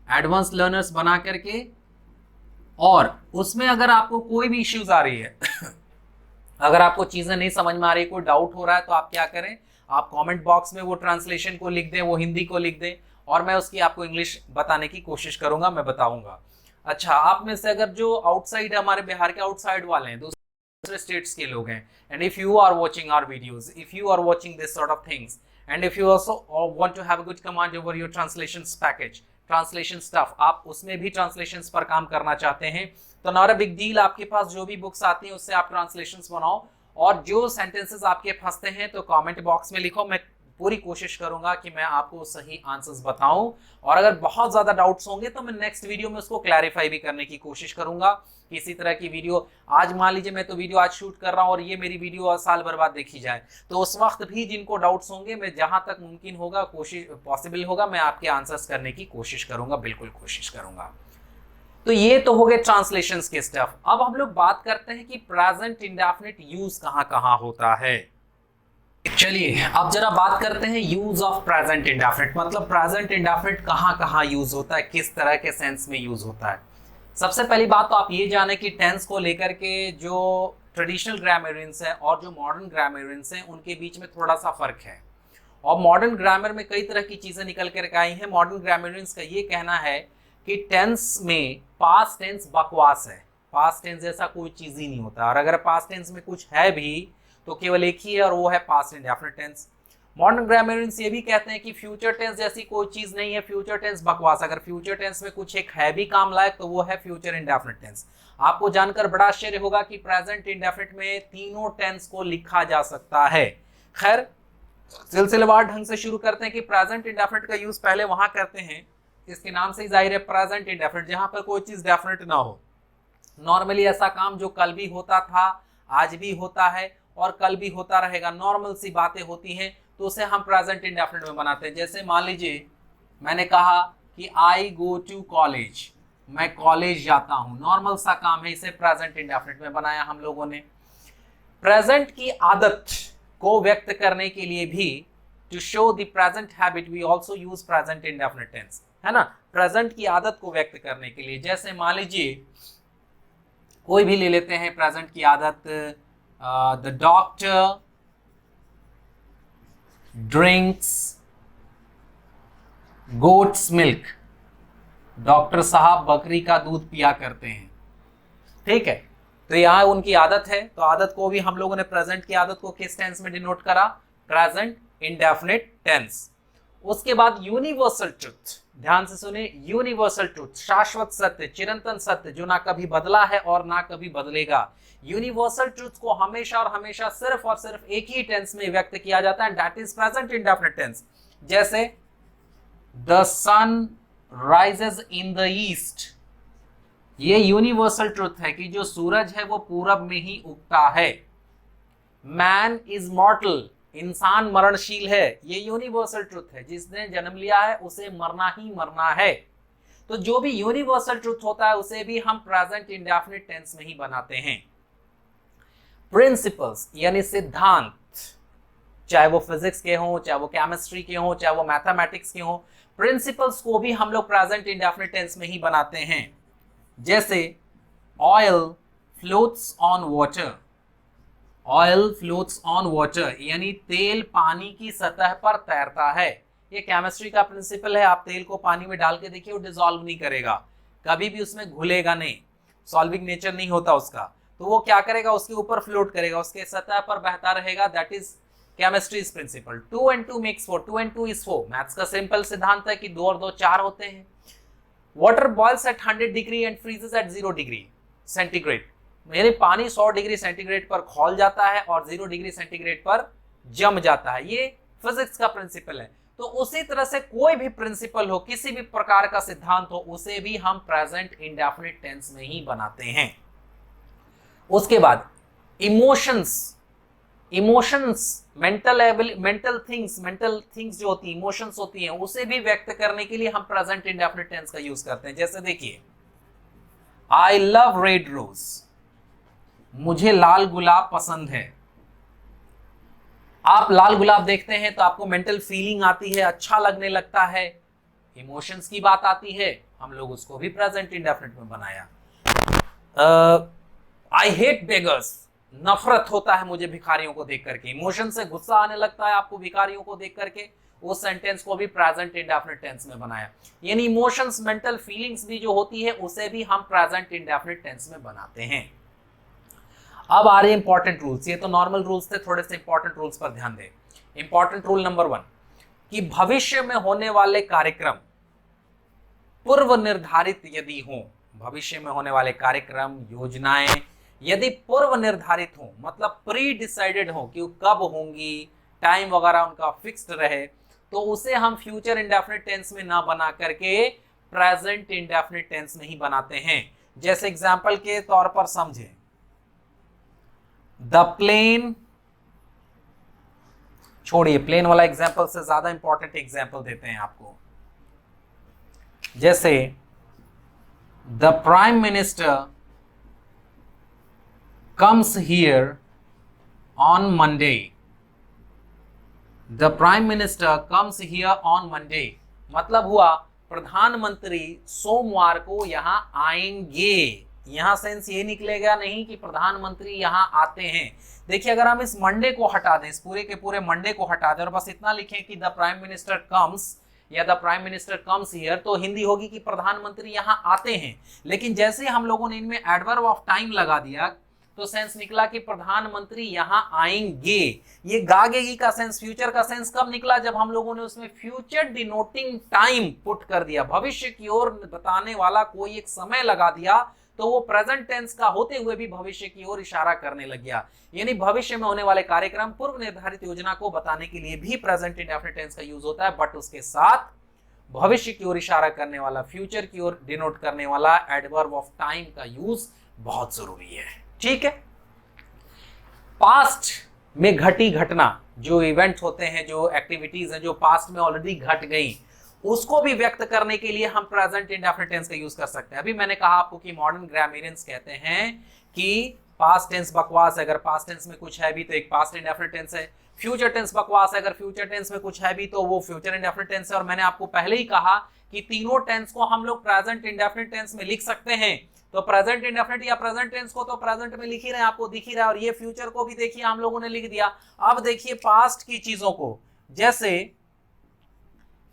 एडवांस लर्नर्स बना करके, और उसमें अगर आपको कोई भी इश्यूज आ रही है अगर आपको चीजें नहीं समझ में आ रही, कोई डाउट हो रहा है, तो आप क्या करें? आप कमेंट बॉक्स में वो ट्रांसलेशन को लिख दें, वो हिंदी को लिख दें, और मैं उसकी आपको इंग्लिश बताने की कोशिश करूंगा, मैं बताऊंगा। अच्छा, आप में से अगर जो आउटसाइड, हमारे बिहार के आउटसाइड वाले हैं, दूसरे स्टेट्स के लोग हैं, and if you are watching our videos, if you are watching this sort of things, and if you also want to have a good command over your translations package, translation stuff, आप उसमें भी translations पर काम करना चाहते हैं, तो not a big deal, आपके पास जो भी बुक्स आती हैं उससे आप translations बनाओ, और जो sentences आपके फंसते हैं तो comment box में लिखो। मैं पूरी कोशिश करूंगा कि मैं आपको सही आंसर्स बताऊं, और अगर बहुत ज्यादा डाउट्स होंगे तो मैं नेक्स्ट वीडियो में उसको क्लैरिफाई भी करने की कोशिश करूंगा। किसी तरह की वीडियो, आज मान लीजिए मैं तो वीडियो आज शूट कर रहा हूं और ये मेरी वीडियो साल भर बाद देखी जाए, तो उस वक्त भी जिनको डाउट्स होंगे, मैं जहां तक मुमकिन होगा, कोशिश पॉसिबल होगा, मैं आपके आंसर्स करने की कोशिश करूंगा, बिल्कुल कोशिश करूंगा। तो ये तो हो गए ट्रांसलेशंस के स्टफ। अब हम लोग बात करते हैं कि प्रेजेंट इंडेफिनिट यूज कहां कहां होता है। चलिए अब जरा बात करते हैं यूज ऑफ प्रेजेंट इंडेफिनिट, मतलब प्रेजेंट इंडेफिनिट कहां कहां यूज होता है, किस तरह के सेंस में यूज होता है। सबसे पहली बात तो आप ये जाने कि टेंस को लेकर के जो ट्रेडिशनल ग्रामरियंस है और जो मॉडर्न ग्रामरियंस हैं, उनके बीच में थोड़ा सा फर्क है। और मॉडर्न ग्रामर में कई तरह की चीजें निकल कर आई हैं। मॉडर्न ग्रामरियंस का ये कहना है कि टेंस में पास्ट टेंस बकवास है, पास्ट टेंस जैसा कोई चीज ही नहीं होता, और अगर पास्ट टेंस में कुछ है भी तो केवल एक ही है, और वो है past indefinite tense. Modern grammarians ये भी कहते हैं कि फ्यूचर टेंस जैसी कोई चीज नहीं है, फ्यूचर टेंस बकवास। अगर फ्यूचर टेंस में कुछ एक है भी काम लायक तो वो है फ्यूचर इंडेफिनिट टेंस। आपको जानकर बड़ा आश्चर्य होगा कि प्रेजेंट इंडेफिनिट में तीनों टेंस को लिखा जा सकता है। खैर, सिलसिलेवार ढंग से शुरू करते हैं कि प्रेजेंट इंडेफिनिट का यूज पहले वहां करते हैं इसके नाम से ही जाहिर है प्रेजेंट इंडेफिनिट, जहां पर कोई चीज डेफिनेट ना हो। नॉर्मली ऐसा काम जो कल भी होता था, आज भी होता है और कल भी होता रहेगा, नॉर्मल सी बातें होती हैं, तो उसे हम प्रेजेंट इंडेफिनिट में बनाते हैं। जैसे मान लीजिए मैंने कहा कि आई गो टू कॉलेज, मैं कॉलेज जाता हूं, नॉर्मल सा काम है, इसे प्रेजेंट इंडेफिनिट में बनाया हम लोगों ने। प्रेजेंट की आदत को व्यक्त करने के लिए भी, to show the present habit, we also use present indefinite tense, है ना, प्रेजेंट की आदत को व्यक्त करने के लिए। जैसे मान लीजिए कोई भी ले लेते हैं प्रेजेंट की आदत, the doctor drinks goats milk, doctor साहब बकरी का दूध पिया करते हैं, ठीक है। तो यहां उनकी आदत है, तो आदत को भी हम लोगों ने प्रेजेंट की आदत को किस टेंस में डिनोट करा, प्रेजेंट इंडेफिनिट टेंस। उसके बाद यूनिवर्सल ट्रुथ, ध्यान से सुने, यूनिवर्सल ट्रुथ, शाश्वत सत्य, चिरंतन सत्य, जो ना कभी बदला है और ना कभी बदलेगा। यूनिवर्सल ट्रुथ को हमेशा और हमेशा सिर्फ और सिर्फ एक ही टेंस में व्यक्त किया जाता है, that is present indefinite tense. जैसे the sun rises in the east, ये यूनिवर्सल ट्रुथ है कि जो सूरज है वो पूरब में ही उगता है। मैन इज मॉर्टल, इंसान मरणशील है, ये यूनिवर्सल ट्रुथ है, जिसने जन्म लिया है उसे मरना ही मरना है। तो जो भी यूनिवर्सल ट्रुथ होता है उसे भी हम प्रेजेंट इंडेफिनिट टेंस में ही बनाते हैं। प्रिंसिपल्स यानी सिद्धांत, चाहे वो फिजिक्स के हों, चाहे वो केमिस्ट्री के हों, चाहे वो मैथमेटिक्स के हों, प्रिंसिपल्स को भी हम लोग प्रेजेंट इंडेफिनिट टेंस में ही बनाते हैं। जैसे oil floats on water, oil floats on water यानी तेल पानी की सतह पर तैरता है। ये केमिस्ट्री का प्रिंसिपल है, आप तेल को पानी में डाल के देखिए, वो डिसॉल्व नहीं करेगा, कभी भी उसमें घुलेगा नहीं, सॉल्विंग नेचर नहीं होता उसका, तो वो क्या करेगा, उसके ऊपर फ्लोट करेगा, उसके सतह पर बहता रहेगा, that is chemistry's principle. 2 and 2 makes 4, 2 and 2 is 4। Maths का सिंपल सिद्धांत है कि 2 और 2 4 होते हैं। Water boils at 100 degree and freezes at 0 degree centigrade, यानी पानी 100 डिग्री सेंटीग्रेड पर खौल जाता है और 0 डिग्री सेंटीग्रेड पर जम जाता है, ये फिजिक्स का प्रिंसिपल है। तो उसी तरह से कोई भी प्रिंसिपल हो, किसी भी प्रकार का सिद्धांत हो, उसे भी हम प्रेजेंट इंडेफिनिट टेंस में ही बनाते हैं। उसके बाद इमोशंस, इमोशंस मेंटल थिंग्स जो होती है, इमोशंस होती हैं, उसे भी व्यक्त करने के लिए हम प्रेजेंट इंडेफिनिट टेंस का यूज करते हैं। जैसे देखिए, आई लव रेड रोज, मुझे लाल गुलाब पसंद है। आप लाल गुलाब देखते हैं तो आपको मेंटल फीलिंग आती है, अच्छा लगने लगता है, इमोशंस की बात आती है, हम लोग उसको भी प्रेजेंट इंडेफिनिट में बनाया। आई हेट बेगर्स, नफरत होता है मुझे भिखारियों को देख करके, इमोशन से गुस्सा आने लगता है आपको भिखारियों को देख करके, उस सेंटेंस को भी प्रेजेंट इंडेफिनिट टेंस में बनाया। यानी इमोशंस, मेंटल फीलिंग्स भी जो होती है उसे भी हम प्रेजेंट इंडेफिनिट टेंस में बनाते हैं। अब आ रहे इंपॉर्टेंट रूल्स, ये तो नॉर्मल रूल्स थे, थोड़े से इंपॉर्टेंट रूल्स पर ध्यान दें। इंपॉर्टेंट रूल नंबर 1 कि भविष्य में होने वाले कार्यक्रम पूर्व निर्धारित यदि हो, भविष्य में होने वाले कार्यक्रम योजनाएं यदि पूर्व निर्धारित हो, मतलब प्री डिसाइडेड हो कि कब होंगी, टाइम वगैरह उनका फिक्स्ड रहे, तो उसे हम फ्यूचर इंडेफिनिट टेंस में ना बना करके प्रेजेंट इंडेफिनिट टेंस में ही बनाते हैं। जैसे एग्जांपल के तौर पर समझे, द प्लेन, छोड़िए प्लेन वाला एग्जांपल से ज्यादा इंपॉर्टेंट एग्जांपल देते हैं आपको। जैसे the prime minister comes here on Monday, the prime minister comes here on Monday, मतलब हुआ प्रधानमंत्री सोमवार को यहां आएंगे। यहां सेंस ये निकलेगा नहीं कि प्रधानमंत्री यहां आते हैं। देखिए, अगर हम इस मंडे को हटा दें, इस पूरे के पूरे मंडे को हटा दें और बस इतना लिखें कि द प्राइम मिनिस्टर कम्स या the prime minister comes here, तो हिंदी होगी कि प्रधानमंत्री यहां आते हैं। लेकिन जैसे हम लोगों ने इनमें एडवर्ब ऑफ टाइम लगा दिया तो सेंस निकला कि प्रधानमंत्री यहां आएंगे। ये गागेगी का सेंस, फ्यूचर का सेंस कब निकला, जब हम लोगों ने उसमें फ्यूचर डिनोटिंग टाइम पुट कर दिया, भविष्य की ओर बताने वाला कोई एक समय लगा दिया, तो वो प्रेजेंट टेंस का होते हुए भी भविष्य की ओर इशारा करने लग गया। यानी भविष्य में होने वाले कार्यक्रम, पूर्व निर्धारित योजना को बताने के लिए भी प्रेजेंट इंडेफिनिट टेंस का यूज होता है, बट उसके साथ भविष्य की ओर इशारा करने वाला, फ्यूचर की ओर डिनोट करने वाला एडवर्ब ऑफ टाइम का यूज बहुत जरूरी है। ठीक है, पास्ट में घटी घटना, जो इवेंट होते हैं, जो एक्टिविटीज हैं जो पास्ट में ऑलरेडी घट गई, उसको भी व्यक्त करने के लिए हम प्रेजेंट इंडेफिनिट टेंस का यूज कर सकते हैं। अभी मैंने कहा आपको कि मॉडर्न ग्रामरियंस कहते हैं कि पास्ट टेंस बकवास है, अगर पास्ट टेंस में कुछ है भी तो एक पास्ट इंडेफिनिट टेंस है। फ्यूचर टेंस बकवास है, अगर फ्यूचर टेंस में कुछ है भी तो वो फ्यूचर इंडेफिनिट टेंस है। और मैंने आपको पहले ही कहा कि तीनों टेंस को हम लोग प्रेजेंट इंडेफिनिट टेंस में लिख सकते हैं। तो प्रेजेंट इंडेफिनिट या प्रेजेंट टेंस को तो प्रेजेंट में लिख ही रहे हैं, आपको दिख ही रहा है, और ये फ्यूचर को भी देखिए हम लोगों ने लिख दिया। अब देखिए पास्ट की चीजों को, जैसे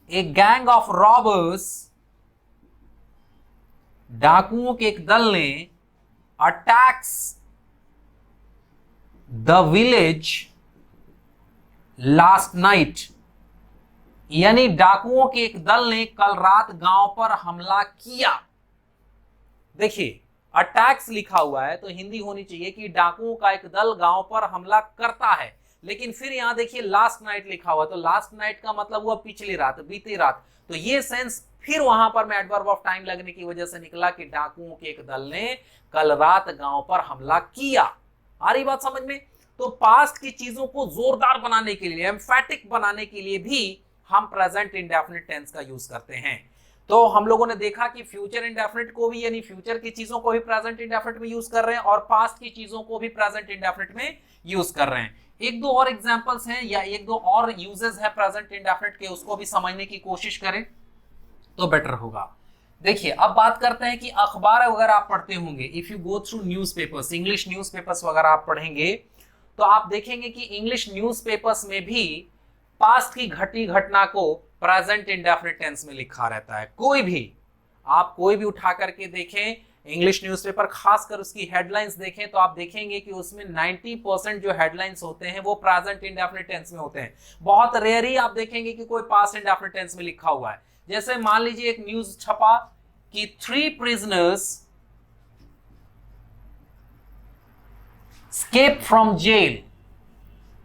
ए गैंग ऑफ रॉबर्स, डाकुओं के एक दल ने attacks the village last night, यानी डाकुओं के एक दल ने कल रात गांव पर हमला किया। देखिए अटैक्स लिखा हुआ है तो हिंदी होनी चाहिए कि डाकुओं का एक दल गांव पर हमला करता है, लेकिन फिर यहां देखिए लास्ट नाइट लिखा हुआ है, तो लास्ट नाइट का मतलब हुआ पिछली रात, बीती रात। तो ये सेंस फिर वहां पर मैं एडवर्ब ऑफ टाइम लगने की वजह से निकला कि डाकुओं के एक दल ने कल रात गांव पर हमला किया। आ रही बात समझ में? तो पास्ट की चीजों को जोरदार बनाने के लिए, एम्फैटिक बनाने के लिए भी हम प्रेजेंट इंडेफिनिट टेंस का यूज करते हैं। तो हम लोगों ने देखा कि फ्यूचर इंडेफिनिट को भी, यानी फ्यूचर की चीजों को भी प्रेजेंट इंडेफिनिट में यूज कर रहे हैं और पास्ट की चीजों को भी प्रेजेंट इंडेफिनिट में यूज कर रहे हैं। एक दो और एग्जांपल्स हैं या एक दो और यूजेस है प्रेजेंट इंडेफिनिट के, उसको भी समझने की कोशिश करें तो बेटर होगा। देखिए अब बात करते हैं कि अखबार वगैरह आप पढ़ते होंगे, if you go through newspapers, English newspapers वगैरह आप पढ़ेंगे तो आप देखेंगे कि इंग्लिश न्यूज़पेपर्स में भी पास्ट की घटी घटना को प्रेजेंट इंडेफिनिट टेंस में लिखा रहता है। कोई भी, आप कोई भी उठा करके देखें इंग्लिश न्यूज़पेपर, खासकर उसकी हेडलाइंस देखें तो आप देखेंगे कि उसमें 90% जो हेडलाइंस होते हैं वो प्रेजेंट इंडेफिनिट टेंस में होते हैं। बहुत रेयर ही आप देखेंगे कि कोई पास्ट इंडेफिनिट टेंस में लिखा हुआ है। जैसे मान लीजिए एक न्यूज छपा कि 3 prisoners escaped from jail,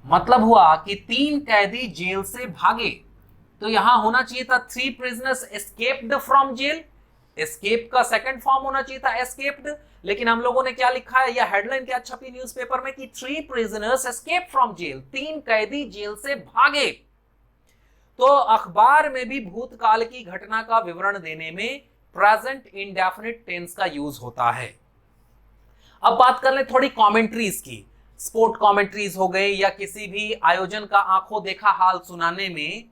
मतलब हुआ कि 3 कैदी जेल से भागे। तो यहां होना चाहिए था 3 prisoners escaped from jail, escape का सेकंड फॉर्म होना चाहिए था एस्केप्ड, लेकिन हम लोगों ने क्या लिखा है या हेडलाइन क्या छपी न्यूज़पेपर में कि 3 prisoners escaped from jail, 3 कैदी जेल से भागे। तो अखबार में भी भूतकाल की घटना का विवरण देने में प्रेजेंट इंडेफिनिट टेंस का यूज होता है। अब बात कर ले थोड़ी कमेंट्रीज की, स्पोर्ट कमेंट्रीज हो गए या किसी भी आयोजन का आंखों देखा हाल सुनाने में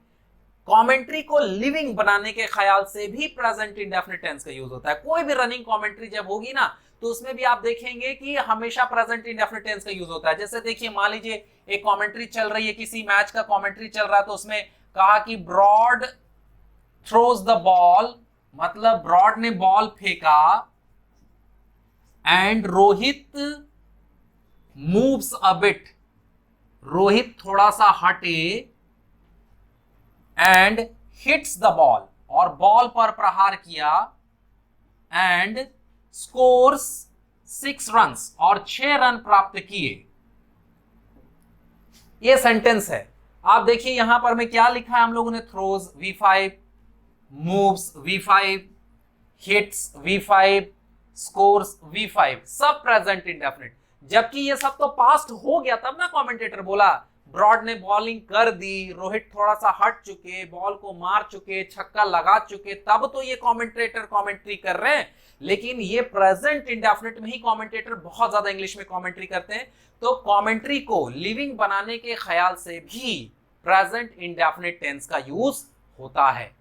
कमेंट्री को लिविंग बनाने के ख्याल से भी प्रेजेंट इंडेफिनिट टेंस का यूज होता है। कोई भी रनिंग कमेंट्री जब होगी ना तो उसमें भी आप देखेंगे कि हमेशा प्रेजेंट इंडेफिनिट टेंस का यूज होता है। जैसे देखिए मान लीजिए एक कमेंट्री चल रही है, किसी मैच का कमेंट्री चल रहा है, तो उसमें कहा कि ब्रॉड थ्रोज द बॉल, मतलब ब्रॉड ने बॉल फेंका, and Rohit moves a bit, Rohit थोड़ा सा हटे, एंड हिट्स द बॉल, और बॉल पर प्रहार किया, एंड स्कोर्स 6 रन्स, और 6 रन प्राप्त किए। यह सेंटेंस है। आप देखिए यहां पर में क्या लिखा है हम लोगों ने, throws V5, moves V5, hits V5, scores V5, सब प्रेजेंट इंडेफिनिट। जबकि ये सब तो पास्ट हो गया, तब ना कमेंटेटर बोला ब्रॉड ने बॉलिंग कर दी, रोहित थोड़ा सा हट चुके, बॉल को मार चुके, छक्का लगा चुके, तब तो ये कमेंटेटर कमेंट्री कर रहे हैं। लेकिन ये प्रेजेंट इंडेफिनिट में ही कमेंटेटर बहुत ज्यादा इंग्लिश में कमेंट्री करते हैं। तो कमेंट्री को लिविंग बनाने के ख्याल से भी प्रेजेंट इंडेफिनिट टेंस का यूज होता है।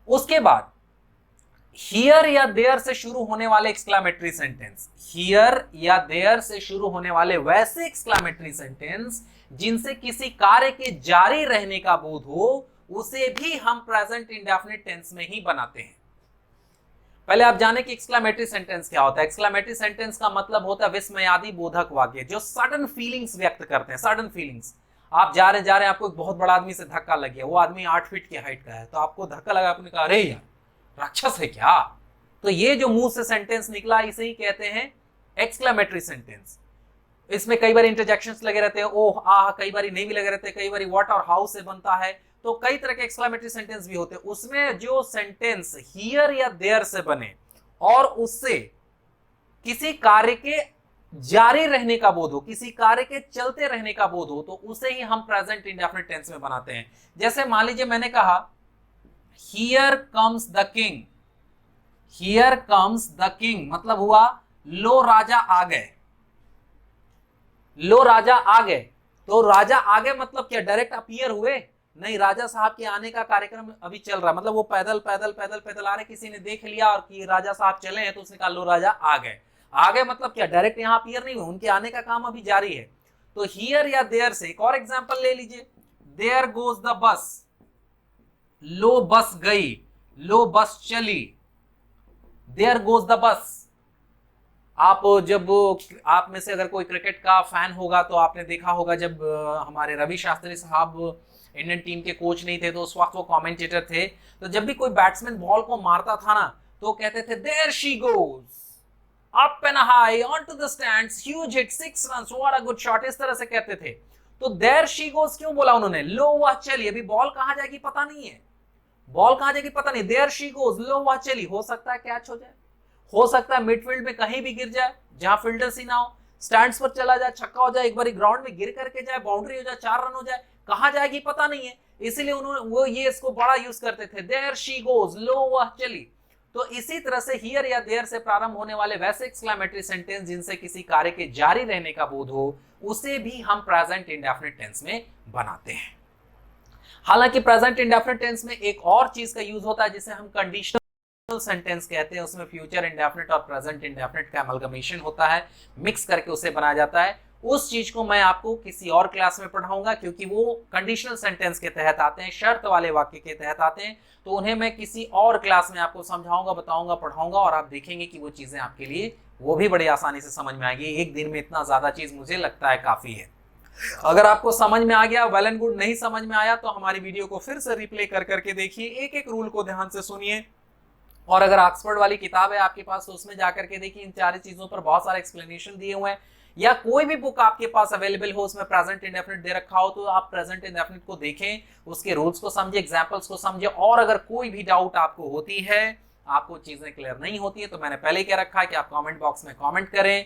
उसके बाद हियर या देयर से शुरू होने वाले एक्सक्लेमेटरी सेंटेंस, हियर या देयर से शुरू होने वाले वैसे एक्सक्लेमेटरी सेंटेंस जिनसे किसी कार्य के जारी रहने का बोध हो, उसे भी हम प्रेजेंट इंडेफिनिट टेंस में ही बनाते हैं। पहले आप जाने कि एक्सक्लेमेटरी सेंटेंस क्या होता है। एक्सक्लेमेटरी सेंटेंस का मतलब होता है विस्मयादि बोधक वाक्य, जो सडन फीलिंग्स व्यक्त करते हैं। सडन फीलिंग्स, आप जा रहे आपको एक बहुत बड़ा आदमी से धक्का लग गया, वो आदमी 8 फीट की हाइट का है, तो आपको धक्का लगा, आपने कहा अरे यार राक्षस है क्या। तो ये जो मुंह से सेंटेंस निकला इसे ही कहते हैं एक्सक्लेमेटरी सेंटेंस। इसमें कई बार इंटरजेक्शंस लगे रहते हैं, ओह आह, कई बार नहीं भी लगे रहते हैं, कई बार व्हाट और हाउ से बनता है, तो कई तरह के एक्सक्लेमेटरी सेंटेंस भी होते हैं, उसमें जो सेंटेंस हियर या देयर से बने और उससे किसी कार्य के जारी रहने का बोध हो, किसी कार्य के चलते रहने का बोध हो, तो उसे ही हम प्रेजेंट इंडेफिनिट टेंस में बनाते हैं। जैसे मान लीजिए मैंने कहा here comes the king, here comes the king मतलब हुआ लो राजा आ गए, लो राजा आ गए। तो राजा आ गए मतलब क्या डायरेक्ट अपीयर हुए? नहीं, राजा साहब के आने का कार्यक्रम अभी चल रहा है, मतलब वो पैदल पैदल पैदल पैदल आ रहे, किसी ने देख लिया और कि राजा साहब चले हैं तो उसने कहा लो राजा आ गए। आ गए मतलब क्या डायरेक्ट यहां अपीयर नहीं हुए, उनके आने का काम अभी जारी है। तो हियर या देयर से एक और एग्जांपल ले लीजिए, देयर गोज द बस, लो बस गई, लो बस चली, देयर गोज द बस। आप जब आप में से अगर कोई क्रिकेट का फैन होगा तो आपने देखा होगा जब हमारे रवि शास्त्री साहब इंडियन टीम के कोच नहीं थे तो उस वक्त वो कमेंटेटर थे, तो जब भी कोई बैट्समैन बॉल को मारता था ना तो कहते थे there she goes up and high onto the stands, huge hit, 6 runs, what a good shot, इस तरह से कहते थे। तो देयर शी गोज क्यों बोला उन्होंने? लो वह चली, अभी बॉल कहां जाएगी पता नहीं है, बॉल कहां जाएगी पता नहीं, देयर शी गोज, लो वह चली। हो सकता है कैच हो जाए, हो सकता है मिडफील्ड में कहीं भी गिर जाए जहां फील्डर ही ना हो, स्टैंड्स पर चला जाए, छक्का हो जाए, एक बार ग्राउंड में गिर करके जाए, बाउंड्री हो जाए, 4 रन हो जाए, कहां जाएगी पता नहीं है, इसीलिए उन्होंने वो ये इसको बड़ा यूज करते थे, देयर शी गोज, लो वह चली। तो इसी तरह से हियर या देयर से प्रारंभ होने वाले वैसे एक्सक्लेमेटरी सेंटेंस जिनसे किसी कार्य के जारी रहने का बोध हो, उसे भी हम प्रेजेंट इंडेफिनिट टेंस में बनाते हैं। हालांकि प्रेजेंट इंडेफिनिट टेंस में एक और चीज का यूज होता है जिसे हम कंडीशनल सेंटेंस कहते हैं, उसमें फ्यूचर इंडेफिनिट और प्रेजेंट इंडेफिनिट का अमलगमेशन होता है, मिक्स करके उसे बनाया जाता है। उस चीज को मैं आपको किसी और क्लास में पढ़ाऊंगा क्योंकि वो कंडीशनल सेंटेंस के तहत आते हैं, शर्त वाले वाक्य के तहत आते हैं, तो उन्हें मैं किसी और क्लास में आपको समझाऊंगा, बताऊंगा, पढ़ाऊंगा और आप देखेंगे कि वो चीजें आपके लिए वो भी बड़ी आसानी से समझ में आएगी। एक दिन में इतना ज्यादा चीज मुझे लगता है काफी है। अगर आपको समझ में आ गया, वेल एंड गुड, नहीं समझ में आया तो हमारी वीडियो को फिर से रिप्ले कर करके देखिए, एक एक रूल को ध्यान से सुनिए, और अगर ऑक्सफोर्ड वाली किताब है आपके पास तो उसमें जाकर के देखिए, इन सारी चीजों पर बहुत सारे एक्सप्लेनेशन दिए हुए हैं, या कोई भी बुक आपके पास अवेलेबल हो उसमें प्रेजेंट इंडेफिनिट दे रखा हो तो आप प्रेजेंट इंडेफिनिट को देखें, उसके रूल्स को समझे, एग्जांपल्स को समझे, और अगर कोई भी डाउट आपको होती है, आपको चीजें क्लियर नहीं होती है, तो मैंने पहले कह रखा है कि आप कमेंट बॉक्स में कमेंट करें,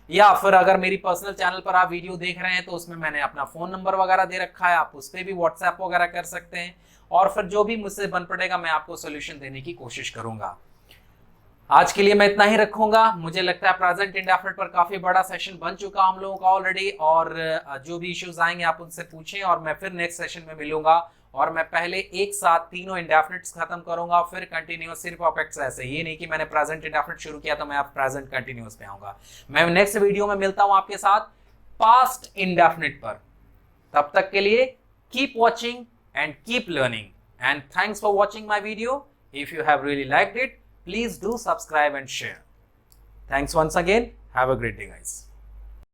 या फिर अगर मेरी पर्सनल चैनल पर आप वीडियो देख रहे हैं तो उसमें मैंने अपना फोन नंबर वगैरह दे रखा है, आप उस पर भी व्हाट्सएप वगैरह कर सकते हैं, और फिर जो भी मुझसे बन पड़ेगा मैं आपको सोल्यूशन देने की कोशिश करूंगा। आज के लिए मैं इतना ही रखूंगा। मुझे लगता है प्रेजेंट इंडेफिनिट पर काफी बड़ा सेशन बन चुका हम लोगों का ऑलरेडी, और जो भी इश्यूज आएंगे आप उनसे पूछें और मैं फिर नेक्स्ट सेशन में मिलूंगा, और मैं पहले एक साथ तीनों इंडेफिनिट्स खत्म करूंगा, फिर कंटिन्यूअस सिर्फ ऑपेक्स, ऐसे ये नहीं कि मैंने प्रेजेंट इंडेफिनिट शुरू किया तो मैं आप प्रेजेंट कंटिन्यूअस पे आऊंगा। मैं नेक्स्ट वीडियो में मिलता हूं आपके साथ पास्ट इंडेफिनिट पर। तब तक के लिए keep watching and keep learning, and thanks for watching my video. If you have really liked it, please do subscribe and share. Thanks once again. Have a great day, guys.